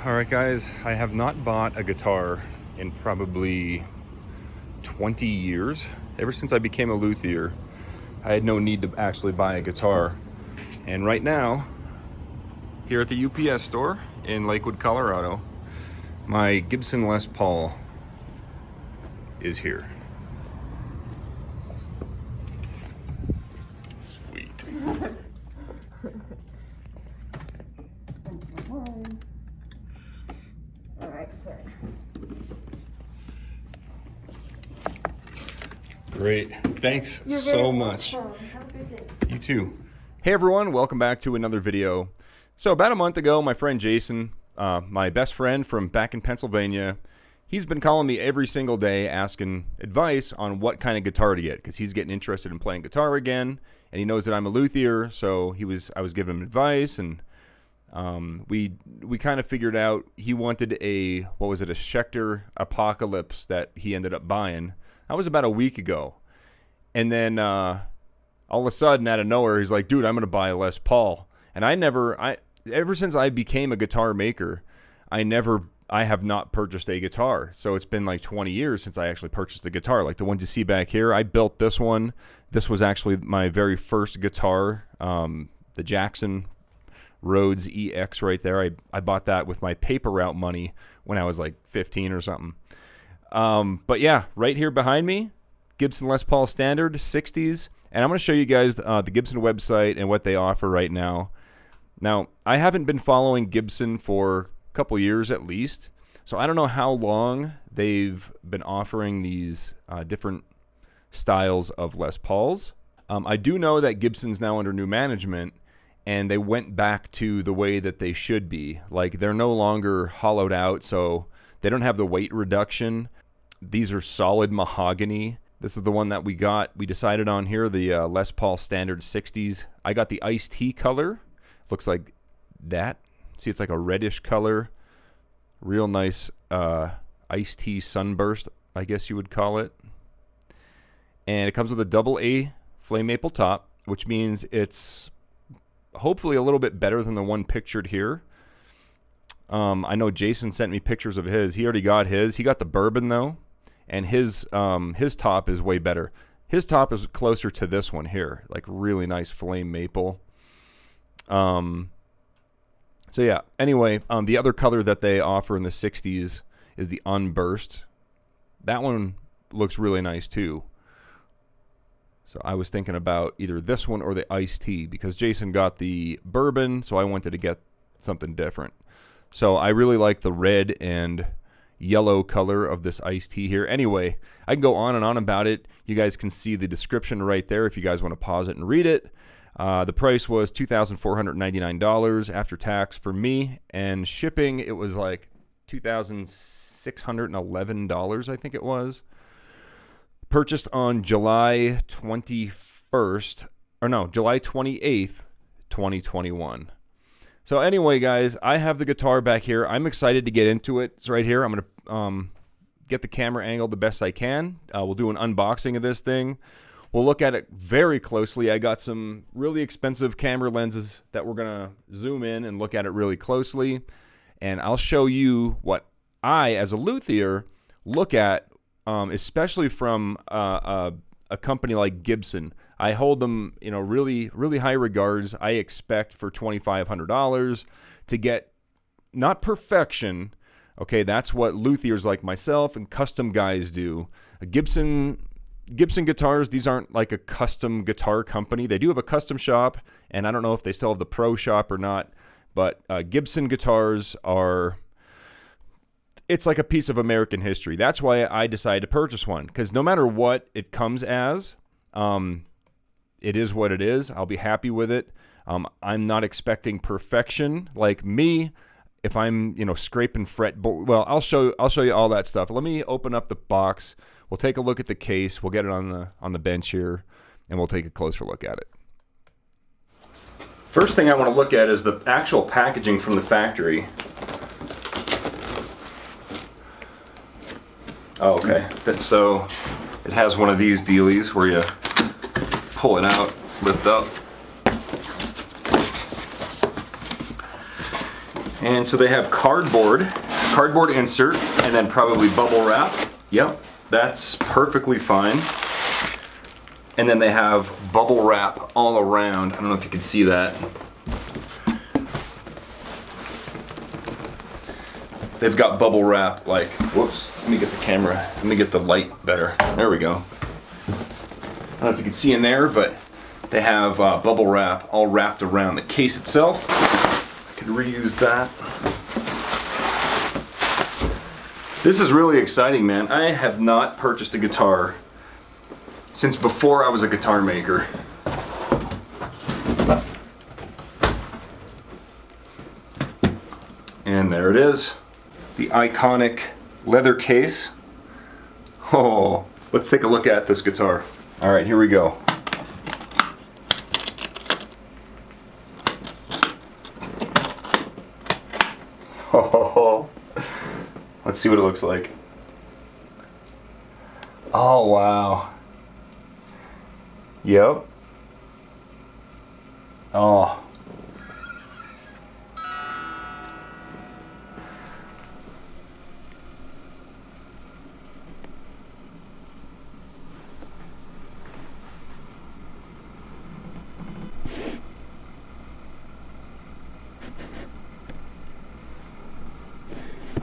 All right, guys, I have not bought a guitar in probably 20 years. Ever since I became a luthier, I had no need to actually buy a guitar. And right now, here at the UPS store in Lakewood, Colorado, my Gibson Les Paul is here. Sweet. Great. Thanks so much. Have a good day. You too. Hey everyone, welcome back to another video. So about a month ago, my friend Jason, my best friend from back in Pennsylvania, he's been calling me every single day asking advice on what kind of guitar to get because he's getting interested in playing guitar again, and he knows that I'm a luthier, so I was giving him advice, and we kind of figured out he wanted a Schecter Apocalypse that he ended up buying. That was about a week ago. And then all of a sudden, out of nowhere, he's like, dude, I'm going to buy a Les Paul. And ever since I became a guitar maker, I have not purchased a guitar. So it's been like 20 years since I actually purchased a guitar. Like the ones you see back here, I built this one. This was actually my very first guitar, the Jackson Rhodes EX right there. I bought that with my paper route money when I was like 15 or something. But yeah, right here behind me, Gibson Les Paul Standard 60's, and I'm going to show you guys the Gibson website and what they offer right now. Now, I haven't been following Gibson for a couple years at least, so I don't know how long they've been offering these different styles of Les Pauls. I do know that Gibson's now under new management, and they went back to the way that they should be. Like, they're no longer hollowed out, so they don't have the weight reduction. These are solid mahogany. This is the one that we decided on here, the Les Paul Standard 60's. I got the iced tea color. Looks like that. See, it's like a reddish color. Real nice iced tea sunburst, I guess you would call it. And it comes with a double A flame maple top, which means it's hopefully a little bit better than the one pictured here. I know Jason sent me pictures of his. He already got his. He got the bourbon though, and his top is way better. His top is closer to this one here, like really nice flame maple. So yeah. Anyway, the other color that they offer in the 60's is the Unburst. That one looks really nice too. So I was thinking about either this one or the iced tea because Jason got the bourbon, so I wanted to get something different. So I really like the red and yellow color of this iced tea here. Anyway, I can go on and on about it. You guys can see the description right there if you guys want to pause it and read it. The price was $2,499 after tax for me, and shipping, it was like $2,611, I think it was. Purchased on July 28th, 2021. So anyway, guys, I have the guitar back here. I'm excited to get into it. It's right here. I'm going to get the camera angle the best I can. We'll do an unboxing of this thing. We'll look at it very closely. I got some really expensive camera lenses that we're going to zoom in and look at it really closely. And I'll show you what I, as a luthier, look at, especially from a company like Gibson. I hold them, really, really high regards. I expect for $2,500 to get not perfection. Okay, that's what luthiers like myself and custom guys do. Gibson guitars, these aren't like a custom guitar company. They do have a custom shop, and I don't know if they still have the pro shop or not, but Gibson guitars it's like a piece of American history. That's why I decided to purchase one, because no matter what it comes as, it is what it is. I'll be happy with it. I'm not expecting perfection. Like me, if I'm, scraping fretboard, well, I'll show you all that stuff. Let me open up the box. We'll take a look at the case. We'll get it on the bench here, and we'll take a closer look at it. First thing I want to look at is the actual packaging from the factory. Oh, okay. So it has one of these dealies where you pull it out, lift up. And so they have cardboard insert, and then probably bubble wrap. Yep, that's perfectly fine. And then they have bubble wrap all around. I don't know if you can see that. They've got bubble wrap like, whoops, let me get the camera, let me get the light better. There we go. I don't know if you can see in there, but they have bubble wrap all wrapped around the case itself. I could reuse that. This is really exciting, man. I have not purchased a guitar since before I was a guitar maker. And there it is. The iconic leather case. Oh, let's take a look at this guitar. All right, here we go. Oh, let's see what it looks like. Oh, wow. Yep. Oh.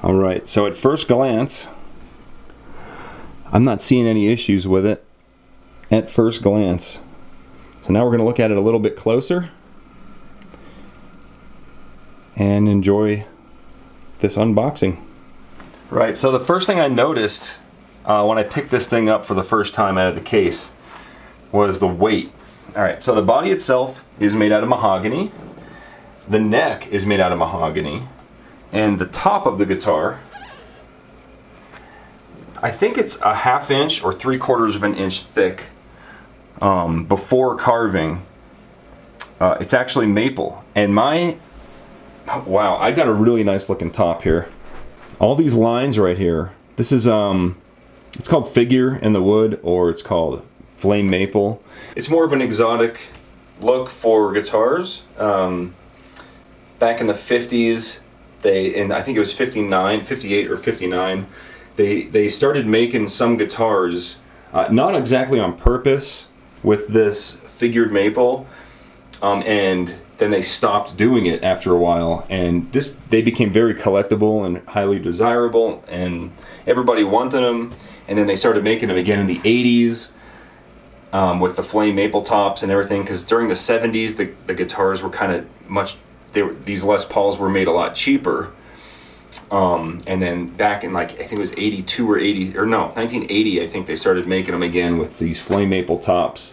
All right, so at first glance, I'm not seeing any issues with it at first glance. So now we're going to look at it a little bit closer and enjoy this unboxing. Right, so the first thing I noticed when I picked this thing up for the first time out of the case was the weight. All right, so the body itself is made out of mahogany. The neck is made out of mahogany. And the top of the guitar, I think it's a 1/2 inch or 3/4 of an inch thick before carving. It's actually maple. And wow, I got a really nice looking top here. All these lines right here, this is, it's called figure in the wood, or it's called flame maple. It's more of an exotic look for guitars. Back in the 50s, and I think it was 58 or 59, they started making some guitars, not exactly on purpose, with this figured maple, and then they stopped doing it after a while, and they became very collectible and highly desirable, and everybody wanted them. And then they started making them again in the 80s with the flame maple tops and everything, because during the 70s the guitars were kind of these Les Pauls were made a lot cheaper. And then back in, like, I think it was 82 or 80, or no, 1980, I think they started making them again with these flame maple tops.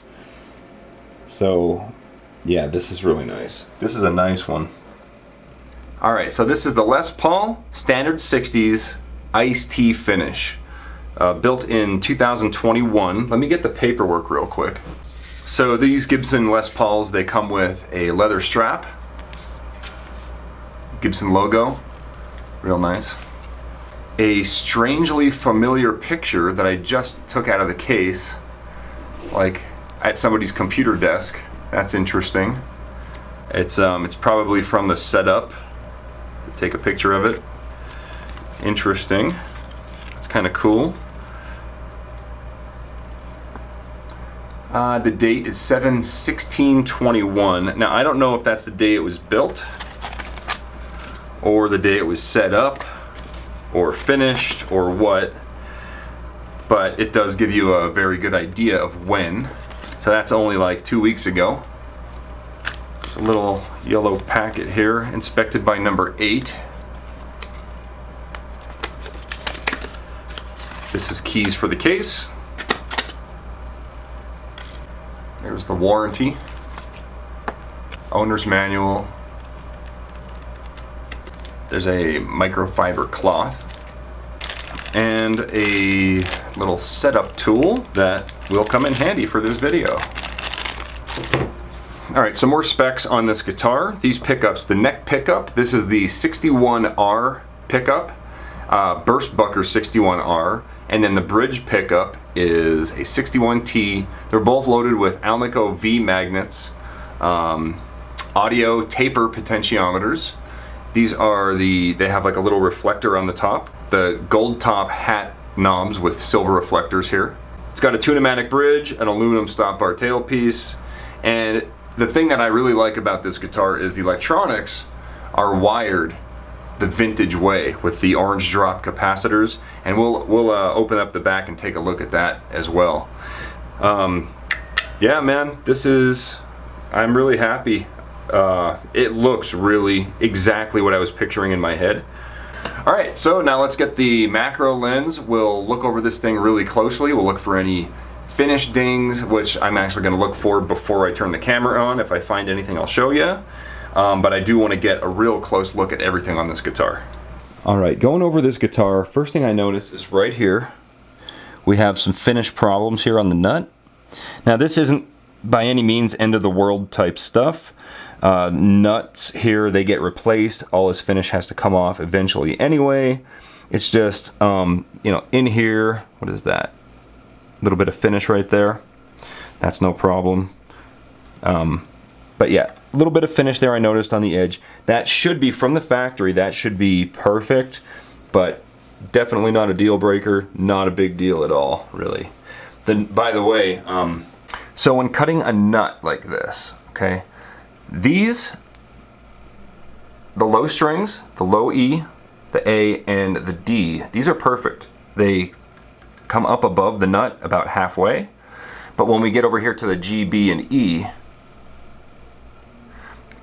So yeah, this is really nice. This is a nice one. All right, so this is the Les Paul standard 60s iced tea finish, built in 2021. Let me get the paperwork real quick. So these Gibson Les Pauls, they come with a leather strap, Gibson logo, real nice. A strangely familiar picture that I just took out of the case, like at somebody's computer desk. That's interesting. It's probably from the setup. Take a picture of it. Interesting. It's kind of cool. The date is 7/16/21. Now I don't know if that's the day it was built, or the day it was set up, or finished, or what, but it does give you a very good idea of when. So that's only like 2 weeks ago. There's a little yellow packet here, inspected by number 8. This is keys for the case. There's the warranty, owner's manual. There's a microfiber cloth and a little setup tool that will come in handy for this video. All right, some more specs on this guitar. These pickups, the neck pickup, this is the 61R pickup, Burst Bucker 61R, and then the bridge pickup is a 61T. They're both loaded with Alnico V magnets, audio taper potentiometers, These are they have like a little reflector on the top. The gold top hat knobs with silver reflectors here. It's got a tune-o-matic bridge, an aluminum stop bar tailpiece, and the thing that I really like about this guitar is the electronics are wired the vintage way with the orange drop capacitors, and we'll open up the back and take a look at that as well. Yeah, man, I'm really happy. It looks really exactly what I was picturing in my head. All right, so now let's get the macro lens. We'll look over this thing really closely. We'll look for any finish dings, which I'm actually going to look for before I turn the camera on. If I find anything, I'll show you. But I do want to get a real close look at everything on this guitar. All right, going over this guitar, first thing I notice is right here, we have some finish problems here on the nut. Now this isn't by any means end of the world type stuff. Nuts here, they get replaced. All this finish has to come off eventually anyway. It's just, you know, in here, what is that? A little bit of finish right there. That's no problem. But yeah, a little bit of finish there I noticed on the edge. That should be from the factory. That should be perfect, but definitely not a deal breaker. Not a big deal at all, really. Then, by the way, so when cutting a nut like this, okay, the low strings, the low E, the A, and the D, these are perfect. They come up above the nut about halfway, but when we get over here to the G, B, and E,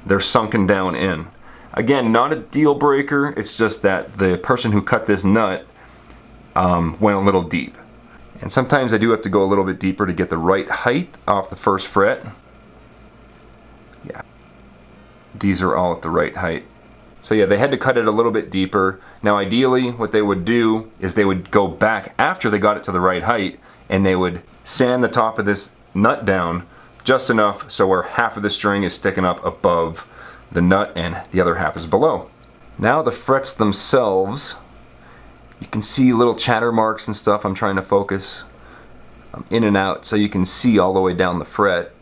they're sunken down in. Again, not a deal breaker, it's just that the person who cut this nut went a little deep. And sometimes I do have to go a little bit deeper to get the right height off the first fret. Yeah, these are all at the right height. So yeah, they had to cut it a little bit deeper. Now ideally what they would do is they would go back after they got it to the right height and they would sand the top of this nut down just enough so where half of the string is sticking up above the nut and the other half is below. Now the frets themselves, you can see little chatter marks and stuff. I'm trying to focus in and out so you can see all the way down the fret.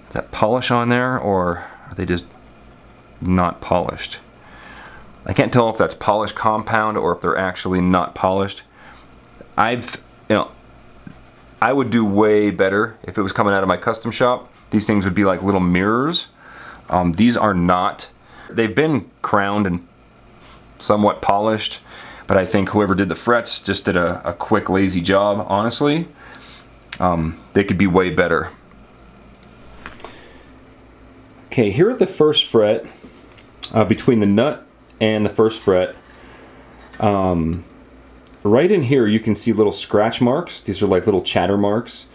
Is that polish on there, or are they just not polished? I can't tell if that's polished compound or if they're actually not polished. I would do way better if it was coming out of my custom shop. These things would be like little mirrors. These are not. They've been crowned and somewhat polished, but I think whoever did the frets just did a quick, lazy job, honestly. They could be way better. Okay, here at the first fret, between the nut and the first fret, right in here you can see little scratch marks. These are like little chatter marks.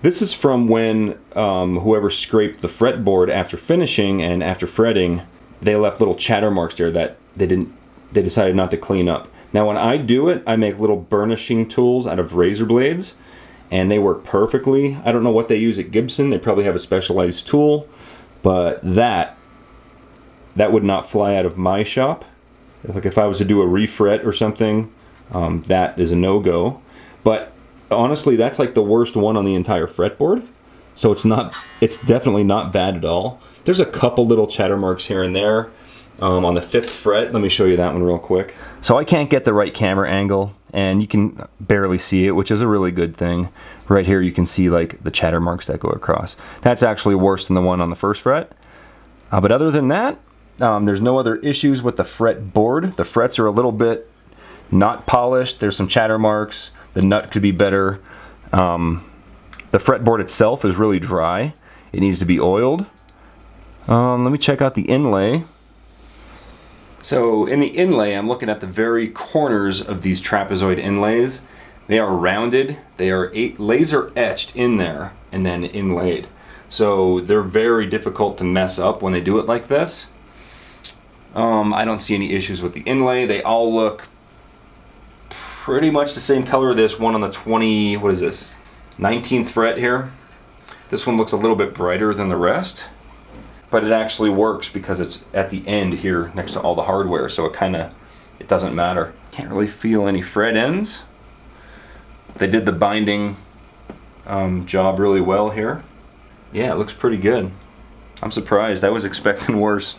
This is from when whoever scraped the fretboard after finishing and after fretting, they left little chatter marks there that they decided not to clean up. Now when I do it, I make little burnishing tools out of razor blades, and they work perfectly. I don't know what they use at Gibson. They probably have a specialized tool, but that would not fly out of my shop. Like if I was to do a refret or something, that is a no-go. But honestly, that's like the worst one on the entire fretboard. So it's definitely not bad at all. There's a couple little chatter marks here and there on the 5th fret. Let me show you that one real quick. So I can't get the right camera angle, and you can barely see it, which is a really good thing. Right here you can see like the chatter marks that go across. That's actually worse than the one on the 1st fret. But other than that, there's no other issues with the fretboard. The frets are a little bit not polished. There's some chatter marks. The nut could be better. The fretboard itself is really dry. It needs to be oiled. Let me check out the inlay. So in the inlay, I'm looking at the very corners of these trapezoid inlays. They are rounded. They are laser etched in there and then inlaid. So they're very difficult to mess up when they do it like this. I don't see any issues with the inlay. They all look pretty much the same color. This one on the 19th fret here. This one looks a little bit brighter than the rest, but it actually works because it's at the end here next to all the hardware, so it doesn't matter. Can't really feel any fret ends. They did the binding job really well here. Yeah, it looks pretty good. I'm surprised. I was expecting worse.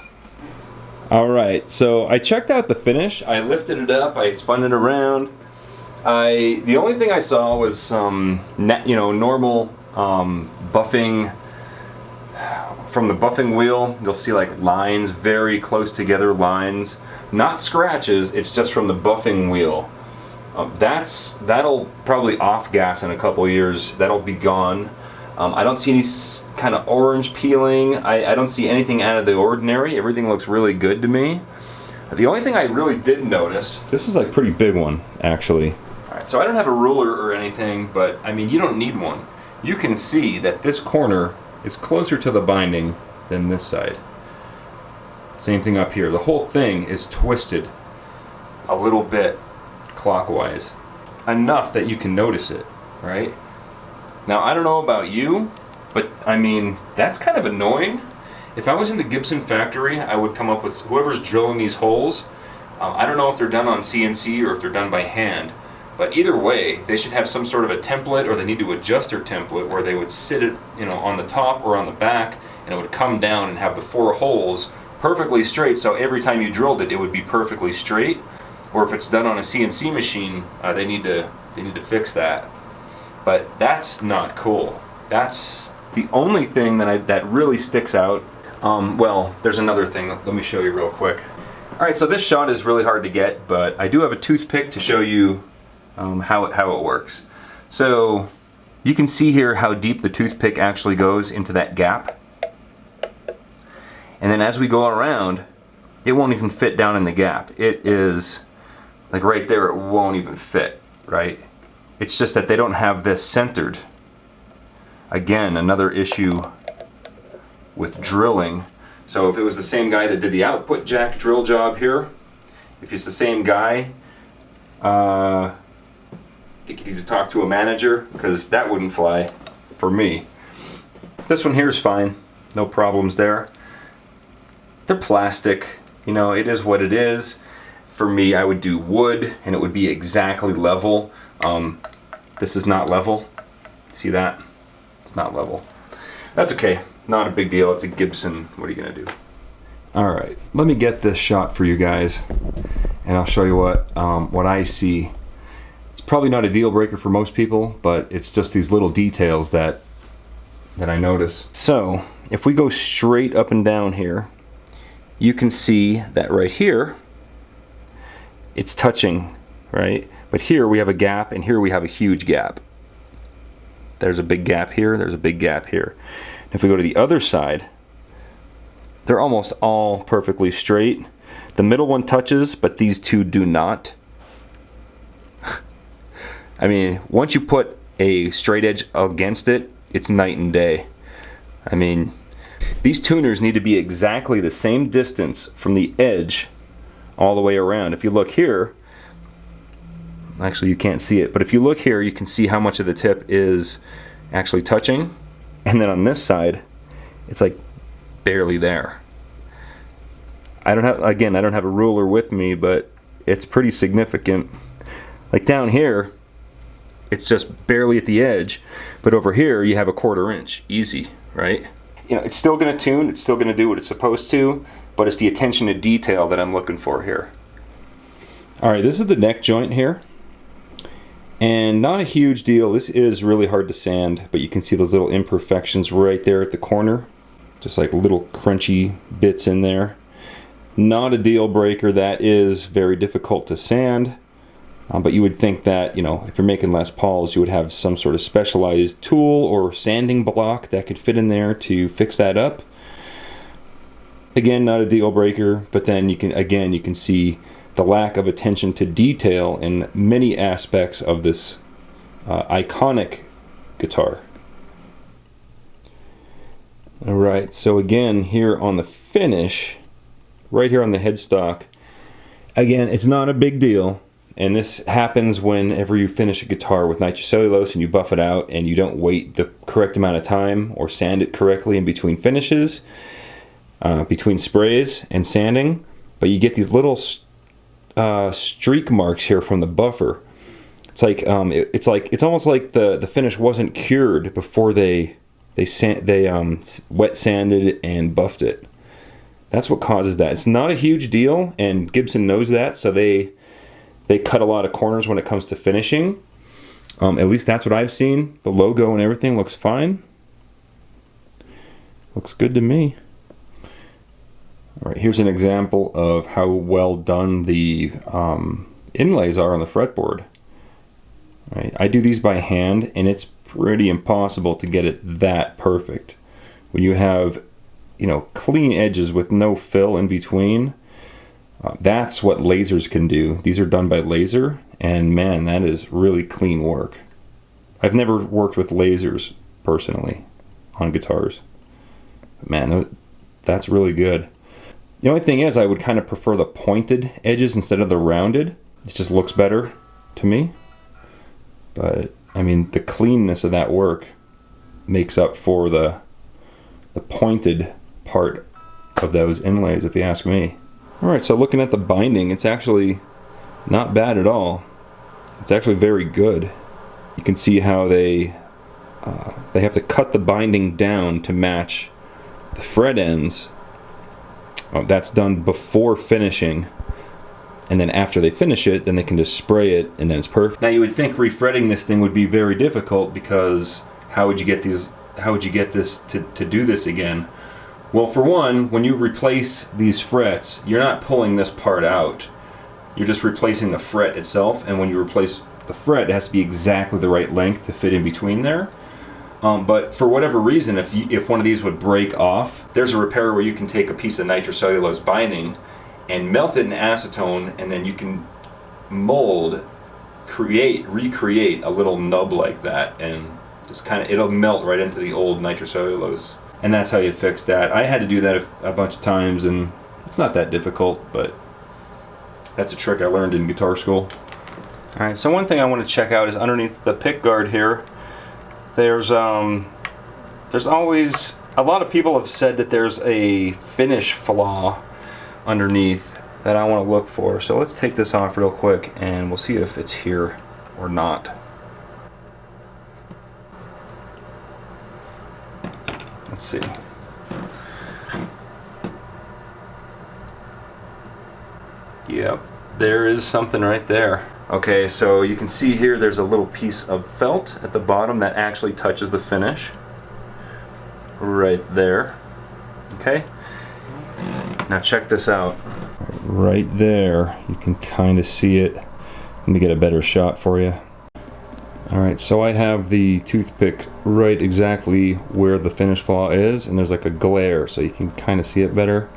Alright, so I checked out the finish. I lifted it up, I spun it around. The only thing I saw was some normal buffing from the buffing wheel. You'll see like lines, very close together lines. Not scratches, it's just from the buffing wheel. That'll probably off gas in a couple years. That'll be gone. I don't see any kind of orange peeling. I don't see anything out of the ordinary. Everything looks really good to me. The only thing I really did notice, this is like a pretty big one actually. Alright, so I don't have a ruler or anything, but I mean, you don't need one. You can see that this corner is closer to the binding than this side. Same thing up here. The whole thing is twisted a little bit clockwise, enough that you can notice it, right? Now, I don't know about you, but I mean, that's kind of annoying. If I was in the Gibson factory, I would come up with whoever's drilling these holes. I don't know if they're done on CNC or if they're done by hand, but either way, they should have some sort of a template, or they need to adjust their template where they would sit it, on the top or on the back, and it would come down and have the 4 holes perfectly straight, so every time you drilled it, it would be perfectly straight. Or if it's done on a CNC machine, they need to fix that. But that's not cool. That's the only thing that really sticks out. Well, there's another thing. Let me show you real quick. All right, so this shot is really hard to get, but I do have a toothpick to show you how it works. So you can see here how deep the toothpick actually goes into that gap. And then as we go around, it won't even fit down in the gap. It is like right there, it won't even fit, right? It's just that they don't have this centered. Again, another issue with drilling. So if it was the same guy that did the output jack drill job here, if it's the same guy, I think he needs to talk to a manager, because that wouldn't fly for me. This one here is fine, no problems there. They're plastic, it is what it is. For me, I would do wood and it would be exactly level. This is not level. See that? It's not level. That's okay, not a big deal. It's a Gibson. What are you gonna do? Alright, let me get this shot for you guys and I'll show you what I see. It's probably not a deal breaker for most people, but it's just these little details that I notice. So if we go straight up and down here, you can see that right here it's touching, right? But here we have a gap, and here we have a huge gap. There's a big gap here, there's a big gap here. If we go to the other side, they're almost all perfectly straight. The middle one touches, but these two do not. I mean, once you put a straight edge against it, it's night and day. I mean, these tuners need to be exactly the same distance from the edge all the way around. If you look here, actually you can't see it, but if you look here, you can see how much of the tip is actually touching, and then on this side, it's like barely there. I don't have a ruler with me, but it's pretty significant. Like down here, it's just barely at the edge, but over here you have a 1/4 inch, easy, right? It's still going to tune, it's still going to do what it's supposed to, but it's the attention to detail that I'm looking for here. Alright, this is the neck joint here, and not a huge deal. This is really hard to sand, but you can see those little imperfections right there at the corner, just like little crunchy bits in there. Not a deal breaker. That is very difficult to sand. But you would think that, if you're making Les Pauls, you would have some sort of specialized tool or sanding block that could fit in there to fix that up. Again, not a deal breaker, but then you can see the lack of attention to detail in many aspects of this iconic guitar. Alright, so again, here on the finish, right here on the headstock, again, it's not a big deal. And this happens whenever you finish a guitar with nitrocellulose and you buff it out and you don't wait the correct amount of time or sand it correctly in between finishes, between sprays and sanding. But you get these little streak marks here from the buffer. It's almost like the finish wasn't cured before they they wet sanded and buffed it. That's what causes that. It's not a huge deal, and Gibson knows that, so they cut a lot of corners when it comes to finishing. At least that's what I've seen. The logo and everything looks fine. Looks good to me. All right, here's an example of how well done the inlays are on the fretboard. Right, I do these by hand, and it's pretty impossible to get it that perfect. When you have, you know, clean edges with no fill in between, that's what lasers can do. These are done by laser, and man, that is really clean work. I've never worked with lasers personally on guitars. But man, that's really good. The only thing is, I would kind of prefer the pointed edges instead of the rounded. It just looks better to me. But I mean, the cleanness of that work makes up for the pointed part of those inlays, if you ask me. Alright, so looking at the binding, it's actually not bad at all. It's actually very good. You can see how they have to cut the binding down to match the fret ends. That's done before finishing, and then after they finish it, then they can just spray it, and then it's perfect. Now you would think refretting this thing would be very difficult, because how would you get this to do this again? Well, for one, when you replace these frets, you're not pulling this part out. You're just replacing the fret itself, and when you replace the fret, it has to be exactly the right length to fit in between there. But for whatever reason, if one of these would break off, there's a repair where you can take a piece of nitrocellulose binding and melt it in acetone, and then you can mold, recreate a little nub like that, and just kind of, it'll melt right into the old nitrocellulose. And that's how you fix that. I had to do that a bunch of times, and it's not that difficult, but that's a trick I learned in guitar school. Alright, so one thing I want to check out is underneath the pickguard here. There's always, a lot of people have said that there's a finish flaw underneath that I want to look for. So let's take this off real quick, and we'll see if it's here or not. Let's see. Yep, there is something right there. Okay, so you can see here there's a little piece of felt at the bottom that actually touches the finish. Right there. Okay? Now check this out. Right there, you can kind of see it. Let me get a better shot for you. Alright, so I have the toothpick right exactly where the finish flaw is, and there's like a glare, so you can kind of see it better.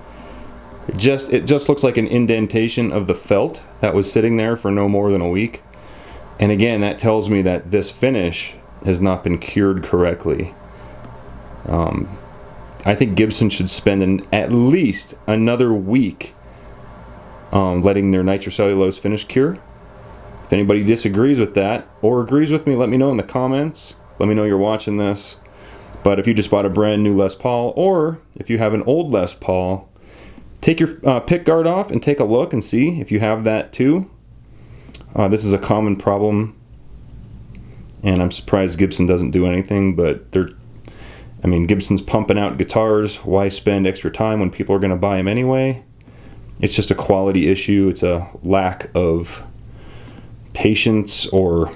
It just looks like an indentation of the felt that was sitting there for no more than a week. And again, that tells me that this finish has not been cured correctly. I think Gibson should spend at least another week letting their nitrocellulose finish cure. If anybody disagrees with that or agrees with me, let me know in the comments. Let me know you're watching this. But if you just bought a brand new Les Paul, or if you have an old Les Paul, take your pickguard off and take a look and see if you have that too. This is a common problem, and I'm surprised Gibson doesn't do anything, but I mean, Gibson's pumping out guitars. Why spend extra time when people are going to buy them anyway? It's just a quality issue. It's a lack of patience or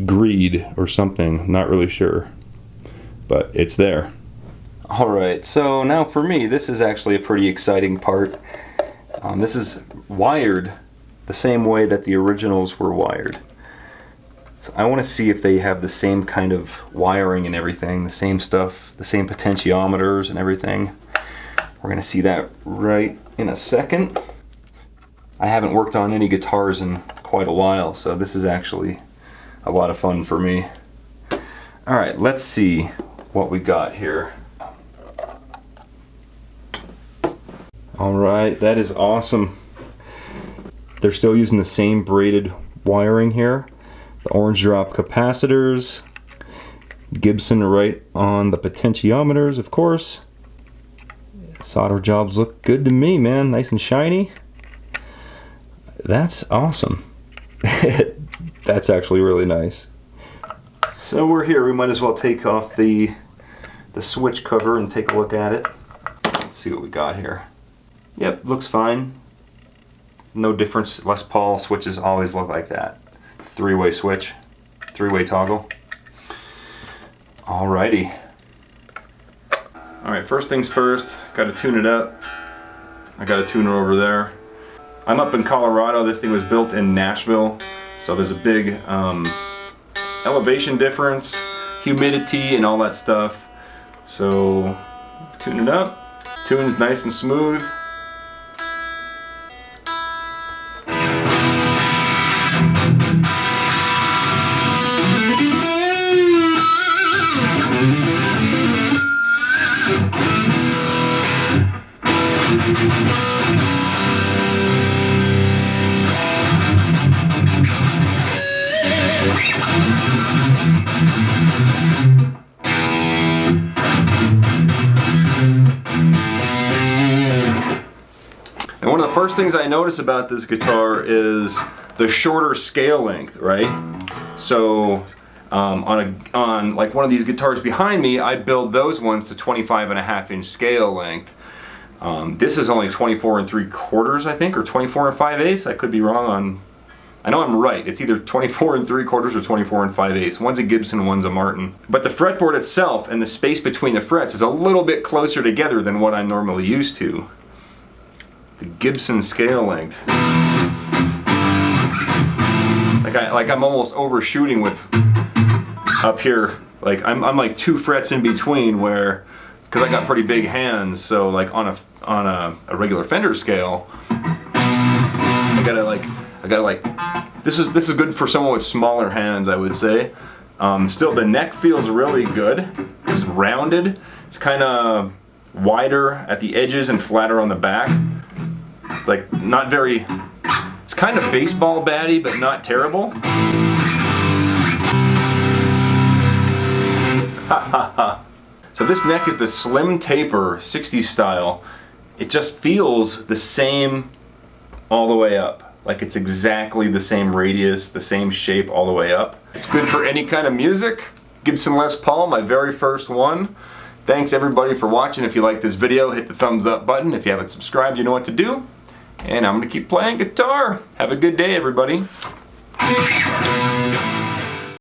greed or something. Not really sure, but it's there. Alright, so now for me, this is actually a pretty exciting part. This is wired the same way that the originals were wired. So I want to see if they have the same kind of wiring and everything, the same stuff, the same potentiometers and everything. We're going to see that right in a second. I haven't worked on any guitars in quite a while, so this is actually a lot of fun for me. Alright, let's see what we got here. Alright, that is awesome. They're still using the same braided wiring here. The orange drop capacitors. Gibson right on the potentiometers, of course. Solder jobs look good to me, man. Nice and shiny. That's awesome. That's actually really nice. So we're here, we might as well take off the switch cover and take a look at it. Let's see what we got here. Yep, looks fine. No difference. Les Paul switches always look like that. Three-way switch, three-way toggle. Alrighty. Alright, first things first, got to tune it up. I got a tuner over there. I'm up in Colorado. This thing was built in Nashville, so there's a big elevation difference, humidity, and all that stuff. So tune it up. Tune's nice and smooth. And one of the first things I notice about this guitar is the shorter scale length, right? So on like one of these guitars behind me, I build those ones to 25.5-inch scale length. This is only 24 3/4, I think, or 24 5/8. I could be wrong on. I know I'm right. It's either 24 3/4 or 24 5/8. One's a Gibson, one's a Martin. But the fretboard itself and the space between the frets is a little bit closer together than what I'm normally used to. The Gibson scale length. Like I'm almost overshooting with up here. Like I'm like 2 frets in between, where because I got pretty big hands, so like on a regular Fender scale, I gotta like this is good for someone with smaller hands, I would say. Still, the neck feels really good. It's rounded. It's kind of wider at the edges and flatter on the back. It's like not very. It's kind of baseball batty, but not terrible. So this neck is the slim taper 60s style. It just feels the same all the way up. Like it's exactly the same radius, the same shape all the way up. It's good for any kind of music. Gibson Les Paul, my very first one. Thanks everybody for watching. If you like this video, hit the thumbs up button. If you haven't subscribed, you know what to do. And I'm gonna keep playing guitar. Have a good day, everybody.